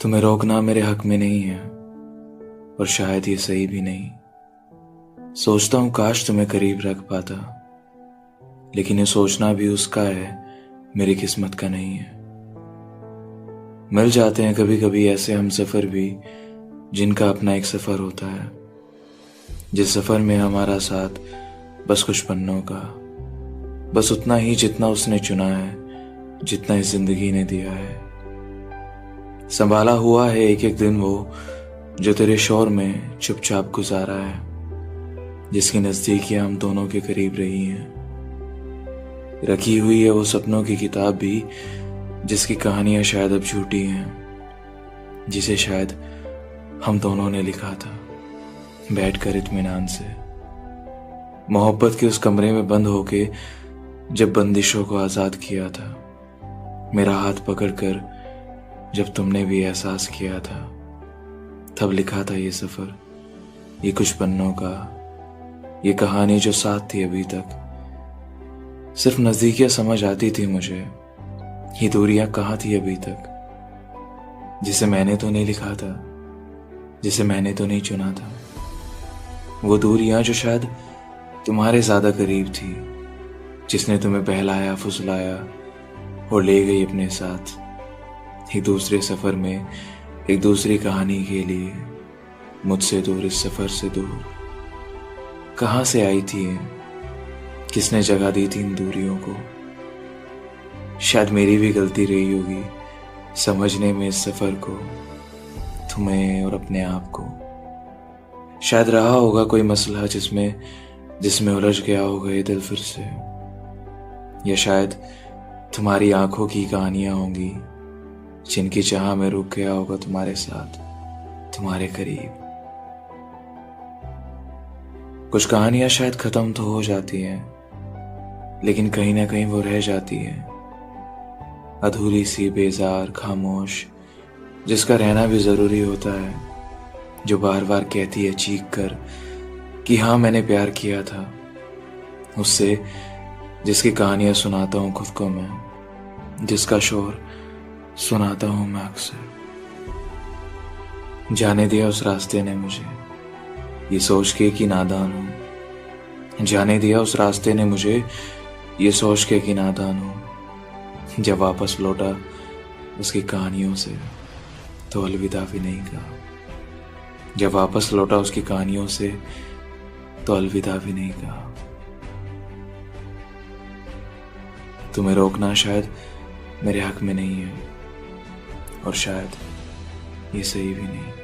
तुम्हें रोकना मेरे हक में नहीं है और शायद ये सही भी नहीं। सोचता हूं काश तुम्हें करीब रख पाता, लेकिन ये सोचना भी उसका है, मेरी किस्मत का नहीं है। मिल जाते हैं कभी कभी ऐसे हम सफर भी, जिनका अपना एक सफर होता है, जिस सफर में हमारा साथ बस कुछ पन्नों का, बस उतना ही जितना उसने चुना है, जितना इस जिंदगी ने दिया है। संभाला हुआ है एक एक दिन वो, जो तेरे शोर में चुपचाप गुजारा है, जिसकी नजदीकियां हम दोनों के करीब रही हैं। रखी हुई है वो सपनों की किताब भी, जिसकी कहानियां शायद अब झूठी हैं, जिसे शायद हम दोनों ने लिखा था बैठकर इत्मीनान से, मोहब्बत के उस कमरे में बंद होके जब बंदिशों को आजाद किया था। मेरा हाथ पकड़कर जब तुमने भी एहसास किया था, तब लिखा था ये सफर, ये कुछ पन्नों का, ये कहानी जो साथ थी अभी तक। सिर्फ नजदीकियां समझ आती थी मुझे, ये दूरियां कहाँ थी अभी तक, जिसे मैंने तो नहीं लिखा था, जिसे मैंने तो नहीं चुना था। वो दूरियां जो शायद तुम्हारे ज्यादा करीब थी, जिसने तुम्हें बहलाया फुसलाया और ले गई अपने साथ, एक दूसरे सफर में एक दूसरी कहानी के लिए, मुझसे दूर इस सफर से दूर। कहाँ से आई थी ये? किसने जगह दी थी इन दूरियों को? शायद मेरी भी गलती रही होगी समझने में इस सफर को, तुम्हें और अपने आप को। शायद रहा होगा कोई मसला जिसमें उलझ गया होगा ये दिल फिर से, या शायद तुम्हारी आंखों की कहानियां होंगी, जिनकी चाह में रुक गया होगा तुम्हारे साथ, तुम्हारे करीब। कुछ कहानियां शायद खत्म तो हो जाती हैं, लेकिन कहीं ना कहीं वो रह जाती है, अधूरी सी, बेजार, खामोश, जिसका रहना भी जरूरी होता है, जो बार बार कहती है चीख कर कि हाँ मैंने प्यार किया था उससे, जिसकी कहानियां सुनाता हूं खुद को मैं, जिसका शोर सुनाता हूं मैं अक्सर। जाने दिया उस रास्ते ने मुझे, ये सोच के कि नादान हूं। जाने दिया उस रास्ते ने मुझे, ये सोच के कि नादान हूं। जब वापस लौटा उसकी कहानियों से, तो अलविदा भी नहीं कहा। जब वापस लौटा उसकी कहानियों से, तो अलविदा भी नहीं कहा। तुम्हें रोकना शायद मेरे हक में नहीं है और शायद ये सही भी नहीं।